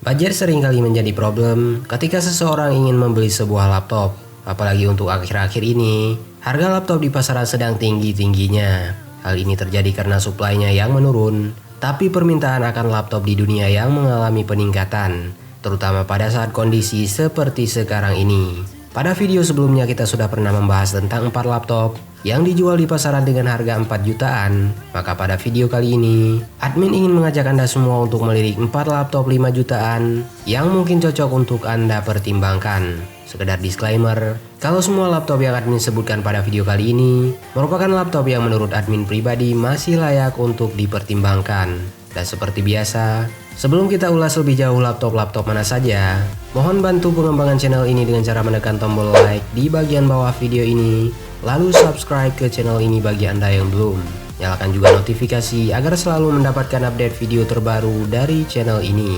Budget seringkali menjadi problem ketika seseorang ingin membeli sebuah laptop, apalagi untuk akhir-akhir ini. Harga laptop di pasaran sedang tinggi-tingginya. Hal ini terjadi karena suplainya yang menurun, tapi permintaan akan laptop di dunia yang mengalami peningkatan, terutama pada saat kondisi seperti sekarang ini. Pada video sebelumnya kita sudah pernah membahas tentang 4 laptop yang dijual di pasaran dengan harga 4 jutaan. Maka pada video kali ini, admin ingin mengajak Anda semua untuk melirik 4 laptop 5 jutaan yang mungkin cocok untuk Anda pertimbangkan. Sekedar disclaimer, kalau semua laptop yang admin sebutkan pada video kali ini merupakan laptop yang menurut admin pribadi masih layak untuk dipertimbangkan. Dan seperti biasa, sebelum kita ulas lebih jauh laptop-laptop mana saja, mohon bantu pengembangan channel ini dengan cara menekan tombol like di bagian bawah video ini, lalu subscribe ke channel ini bagi Anda yang belum. Nyalakan juga notifikasi agar selalu mendapatkan update video terbaru dari channel ini.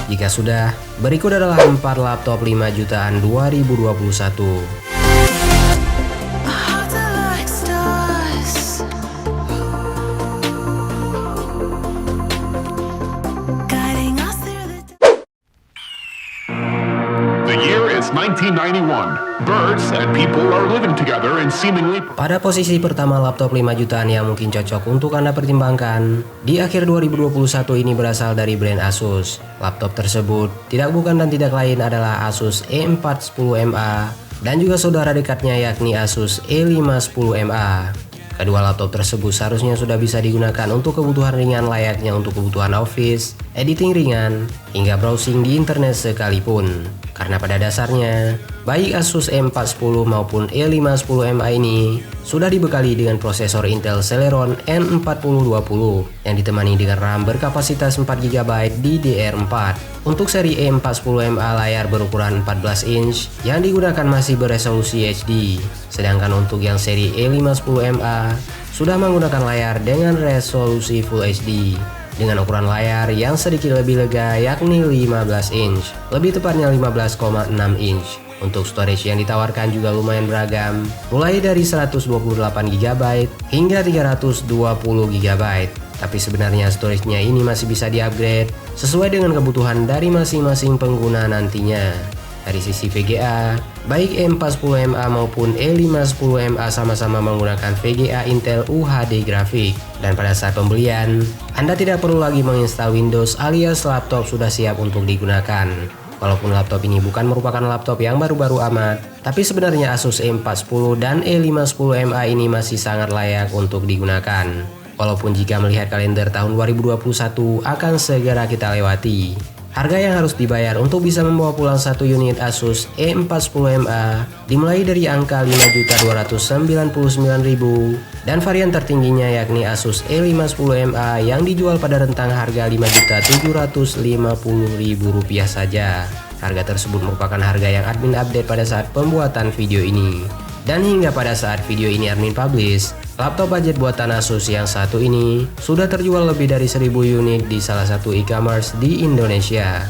Jika sudah, berikut adalah 4 laptop 5 jutaan 2021. The year is 1991. Birds and people are living together and seemingly... Pada posisi pertama laptop 5 jutaan yang mungkin cocok untuk Anda pertimbangkan di akhir 2021 ini berasal dari brand Asus. Laptop tersebut tidak bukan dan tidak lain adalah Asus E410MA dan juga saudara dekatnya yakni Asus E510MA. Kedua laptop tersebut seharusnya sudah bisa digunakan untuk kebutuhan ringan layaknya untuk kebutuhan office, editing ringan, hingga browsing di internet sekalipun. Karena pada dasarnya, baik Asus E410 maupun E510MA ini sudah dibekali dengan prosesor Intel Celeron N4020 yang ditemani dengan RAM berkapasitas 4GB DDR4. Untuk seri E410MA layar berukuran 14 inch yang digunakan masih beresolusi HD. Sedangkan untuk yang seri E510MA sudah menggunakan layar dengan resolusi Full HD dengan ukuran layar yang sedikit lebih lega yakni 15 inch, lebih tepatnya 15,6 inch. Untuk storage yang ditawarkan juga lumayan beragam, mulai dari 128GB hingga 320GB. Tapi sebenarnya storage-nya ini masih bisa di-upgrade sesuai dengan kebutuhan dari masing-masing pengguna nantinya. Dari sisi VGA, baik E410MA maupun E510MA sama-sama menggunakan VGA Intel UHD Graphic. Dan pada saat pembelian, Anda tidak perlu lagi menginstal Windows alias laptop sudah siap untuk digunakan. Walaupun laptop ini bukan merupakan laptop yang baru-baru amat, tapi sebenarnya Asus E410 dan E510MA ini masih sangat layak untuk digunakan. Walaupun jika melihat kalender tahun 2021 akan segera kita lewati. Harga yang harus dibayar untuk bisa membawa pulang satu unit Asus E410MA dimulai dari angka 5.299.000 dan varian tertingginya yakni Asus E510MA yang dijual pada rentang harga Rp5.750.000 saja. Harga tersebut merupakan harga yang admin update pada saat pembuatan video ini. Dan hingga pada saat video ini admin publish, laptop budget buatan Asus yang satu ini sudah terjual lebih dari 1000 unit di salah satu e-commerce di Indonesia.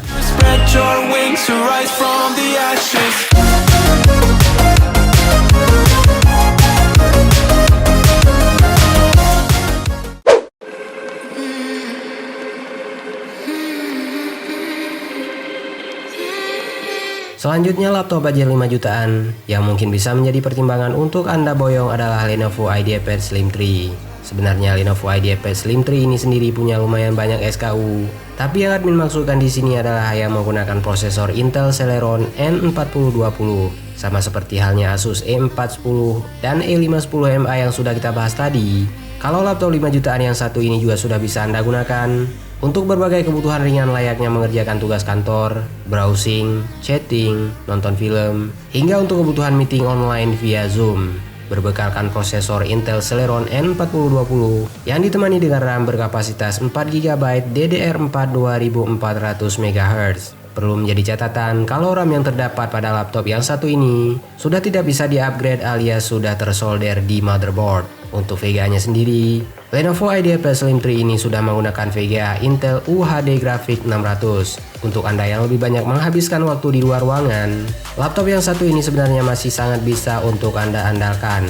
Selanjutnya laptop budget 5 jutaan yang mungkin bisa menjadi pertimbangan untuk Anda boyong adalah Lenovo IdeaPad Slim 3. Sebenarnya Lenovo IdeaPad Slim 3 ini sendiri punya lumayan banyak SKU, tapi yang admin maksudkan di sini adalah yang menggunakan prosesor Intel Celeron N4020, sama seperti halnya Asus E410 dan E510MA yang sudah kita bahas tadi. Kalau laptop 5 jutaan yang satu ini juga sudah bisa Anda gunakan untuk berbagai kebutuhan ringan layaknya mengerjakan tugas kantor, browsing, chatting, nonton film, hingga untuk kebutuhan meeting online via Zoom. Berbekalkan prosesor Intel Celeron N4020 yang ditemani dengan RAM berkapasitas 4GB DDR4 2400MHz. Perlu menjadi catatan kalau RAM yang terdapat pada laptop yang satu ini sudah tidak bisa di-upgrade alias sudah tersolder di motherboard. Untuk VGA-nya sendiri, Lenovo IdeaPad Slim 3 ini sudah menggunakan VGA Intel UHD Graphics 600. Untuk Anda yang lebih banyak menghabiskan waktu di luar ruangan, laptop yang satu ini sebenarnya masih sangat bisa untuk Anda andalkan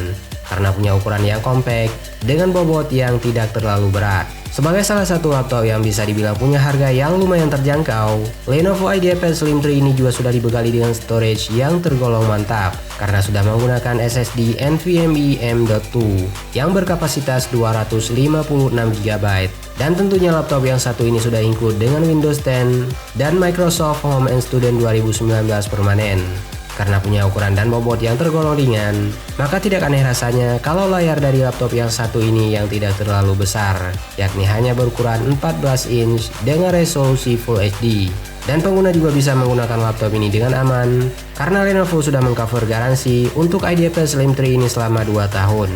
karena punya ukuran yang compact dengan bobot yang tidak terlalu berat. Sebagai salah satu laptop yang bisa dibilang punya harga yang lumayan terjangkau, Lenovo IdeaPad Slim 3 ini juga sudah dibekali dengan storage yang tergolong mantap karena sudah menggunakan SSD NVMe M.2 yang berkapasitas 256GB. Dan tentunya laptop yang satu ini sudah include dengan Windows 10 dan Microsoft Home and Student 2019 permanen. Karena punya ukuran dan bobot yang tergolong ringan, maka tidak aneh rasanya kalau layar dari laptop yang satu ini yang tidak terlalu besar, yakni hanya berukuran 14 inch dengan resolusi Full HD. Dan pengguna juga bisa menggunakan laptop ini dengan aman, karena Lenovo sudah mengcover garansi untuk IdeaPad Slim 3 ini selama 2 tahun.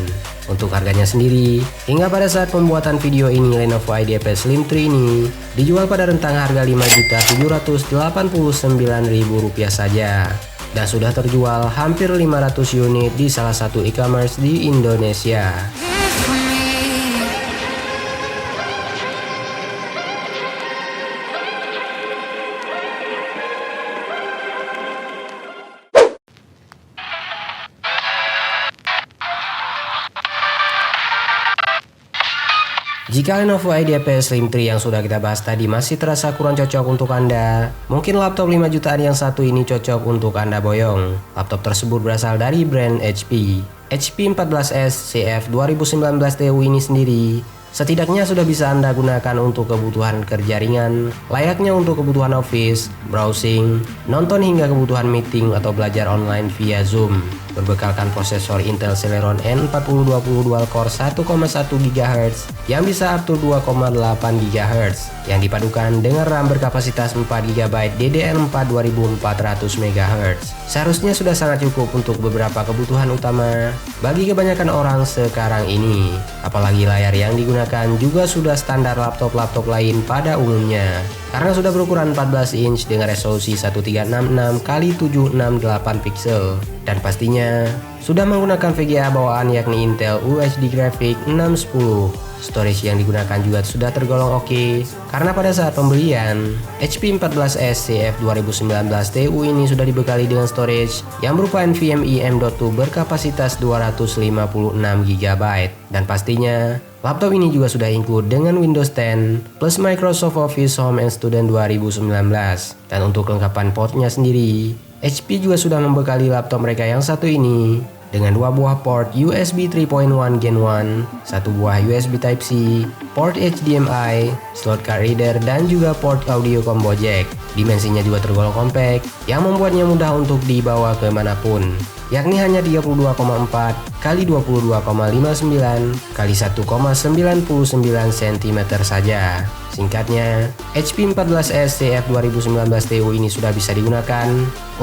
Untuk harganya sendiri, hingga pada saat pembuatan video ini Lenovo IdeaPad Slim 3 ini dijual pada rentang harga Rp5.789.000 saja. Dan sudah terjual hampir 500 unit di salah satu e-commerce di Indonesia. Jika Lenovo IdeaPad Slim 3 yang sudah kita bahas tadi masih terasa kurang cocok untuk Anda, mungkin laptop 5 jutaan yang satu ini cocok untuk Anda boyong. Laptop tersebut berasal dari brand HP. HP 14S CF 2019 TU ini sendiri setidaknya sudah bisa Anda gunakan untuk kebutuhan kerja ringan, layaknya untuk kebutuhan office, browsing, nonton hingga kebutuhan meeting atau belajar online via Zoom. Berbekalkan prosesor Intel Celeron N4020 dual core 1,1 GHz yang bisa up to 2,8 GHz yang dipadukan dengan RAM berkapasitas 4 GB DDR4 2400 MHz. Seharusnya sudah sangat cukup untuk beberapa kebutuhan utama bagi kebanyakan orang sekarang ini. Apalagi layar yang digunakan juga sudah standar laptop-laptop lain pada umumnya, karena sudah berukuran 14 inch dengan resolusi 1366x768 pixel. Dan pastinya sudah menggunakan VGA bawaan yakni Intel UHD Graphics 610. Storage yang digunakan juga sudah tergolong oke, karena pada saat pembelian HP 14S CF 2019 TU ini sudah dibekali dengan storage yang berupa NVMe M.2 berkapasitas 256GB. Dan pastinya laptop ini juga sudah include dengan Windows 10 plus Microsoft Office Home and Student 2019. Dan untuk kelengkapan portnya sendiri, HP juga sudah membekali laptop mereka yang satu ini dengan 2 buah port USB 3.1 Gen 1, 1 buah USB Type-C, port HDMI, slot card reader, dan juga port audio combo jack. Dimensinya juga tergolong compact yang membuatnya mudah untuk dibawa kemanapun, yakni hanya 32,4 x 22,59 x 1,99 cm saja. Singkatnya, HP 14S CF 2019 TU ini sudah bisa digunakan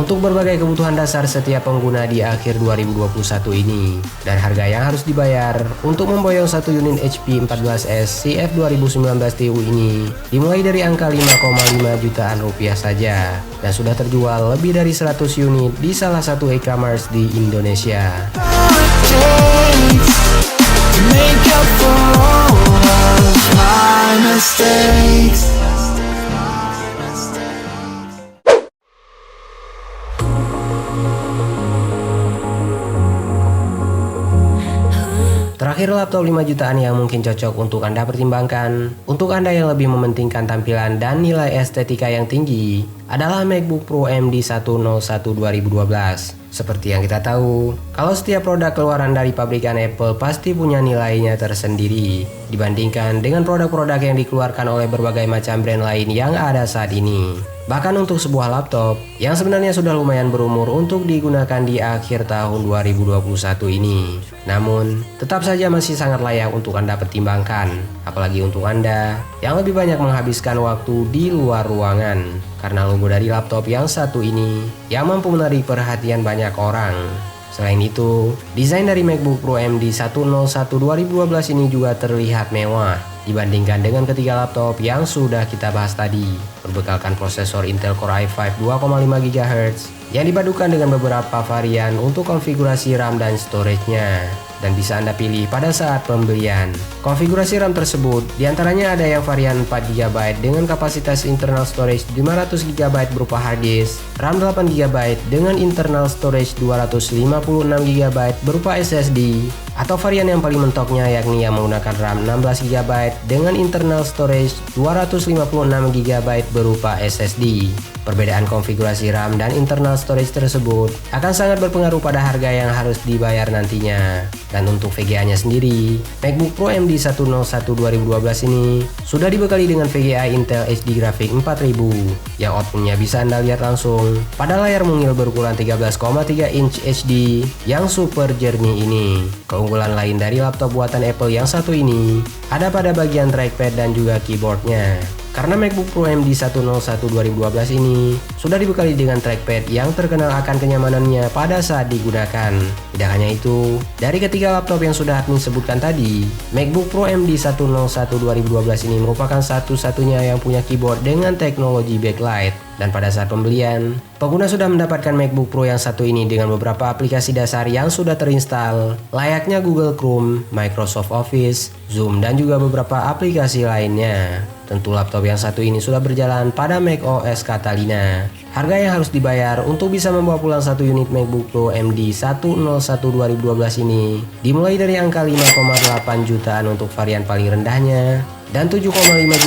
untuk berbagai kebutuhan dasar setiap pengguna di akhir 2021 ini. Dan harga yang harus dibayar untuk memboyong satu unit HP 14S CF 2019 TU ini dimulai dari angka 5,5 jutaan rupiah saja, dan sudah terjual lebih dari 100 unit di salah satu e-commerce di Indonesia. Make up for all of my mistakes. Terakhir, laptop 5 jutaan yang mungkin cocok untuk Anda pertimbangkan. Untuk Anda yang lebih mementingkan tampilan dan nilai estetika yang tinggi adalah MacBook Pro AMD 101 2012. Seperti yang kita tahu, kalau setiap produk keluaran dari pabrikan Apple pasti punya nilainya tersendiri dibandingkan dengan produk-produk yang dikeluarkan oleh berbagai macam brand lain yang ada saat ini. Bahkan untuk sebuah laptop yang sebenarnya sudah lumayan berumur untuk digunakan di akhir tahun 2021 ini, namun tetap saja masih sangat layak untuk Anda pertimbangkan, apalagi untuk Anda yang lebih banyak menghabiskan waktu di luar ruangan, karena logo dari laptop yang satu ini yang mampu menarik perhatian banyak orang. Selain itu, desain dari MacBook Pro AMD 101 2012 ini juga terlihat mewah, dibandingkan dengan ketiga laptop yang sudah kita bahas tadi. Berbekalkan prosesor Intel Core i5 2,5 GHz yang dipadukan dengan beberapa varian untuk konfigurasi RAM dan storage-nya, dan bisa Anda pilih pada saat pembelian. Konfigurasi RAM tersebut diantaranya ada yang varian 4 GB dengan kapasitas internal storage 500 GB berupa hard disk, RAM 8 GB dengan internal storage 256 GB berupa SSD, atau varian yang paling mentoknya yakni yang menggunakan RAM 16 GB dengan internal storage 256 GB berupa SSD. Perbedaan konfigurasi RAM dan internal storage tersebut akan sangat berpengaruh pada harga yang harus dibayar nantinya. Dan untuk VGA-nya sendiri, MacBook Pro AMD 101 2012 ini sudah dibekali dengan VGA Intel HD Graphics 4000 yang outputnya bisa Anda lihat langsung pada layar mungil berukuran 13,3 inch HD yang super jernih ini. Keunggulan lain dari laptop buatan Apple yang satu ini ada pada bagian trackpad dan juga keyboardnya. Karena MacBook Pro AMD 101 2012 ini sudah dibekali dengan trackpad yang terkenal akan kenyamanannya pada saat digunakan. Tidak hanya itu, dari ketiga laptop yang sudah admin sebutkan tadi, MacBook Pro AMD 101 2012 ini merupakan satu-satunya yang punya keyboard dengan teknologi backlight. Dan pada saat pembelian, pengguna sudah mendapatkan MacBook Pro yang satu ini dengan beberapa aplikasi dasar yang sudah terinstall, layaknya Google Chrome, Microsoft Office, Zoom, dan juga beberapa aplikasi lainnya. Tentu laptop yang satu ini sudah berjalan pada macOS Catalina. Harga yang harus dibayar untuk bisa membawa pulang satu unit MacBook Pro AMD 101 2012 ini dimulai dari angka 5,8 jutaan untuk varian paling rendahnya dan 7,5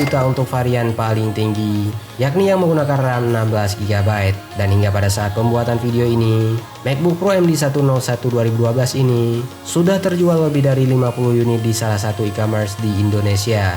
juta untuk varian paling tinggi, yakni yang menggunakan RAM 16 GB. Dan hingga pada saat pembuatan video ini, MacBook Pro AMD 101 2012 ini sudah terjual lebih dari 50 unit di salah satu e-commerce di Indonesia.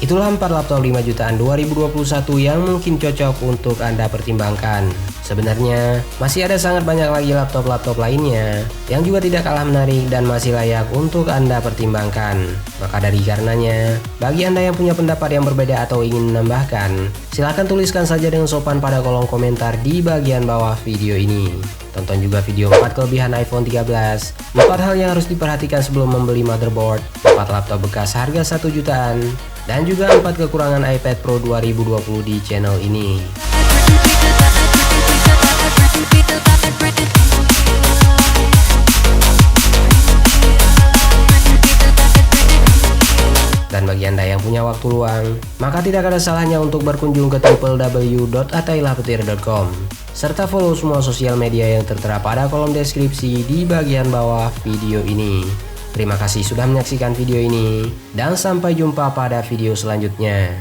Itulah 4 laptop 5 jutaan 2021 yang mungkin cocok untuk Anda pertimbangkan. Sebenarnya masih ada sangat banyak lagi laptop-laptop lainnya yang juga tidak kalah menarik dan masih layak untuk Anda pertimbangkan. Maka dari karenanya, bagi Anda yang punya pendapat yang berbeda atau ingin menambahkan, silahkan tuliskan saja dengan sopan pada kolom komentar di bagian bawah video ini. Tonton juga video 4 kelebihan iPhone 13, 4 hal yang harus diperhatikan sebelum membeli motherboard, 4 laptop bekas harga 1 jutaan, dan juga 4 kekurangan iPad Pro 2020 di channel ini. Dan bagi Anda yang punya waktu luang, maka tidak ada salahnya untuk berkunjung ke www.atailahpetir.com serta follow semua sosial media yang tertera pada kolom deskripsi di bagian bawah video ini. Terima kasih sudah menyaksikan video ini, dan sampai jumpa pada video selanjutnya.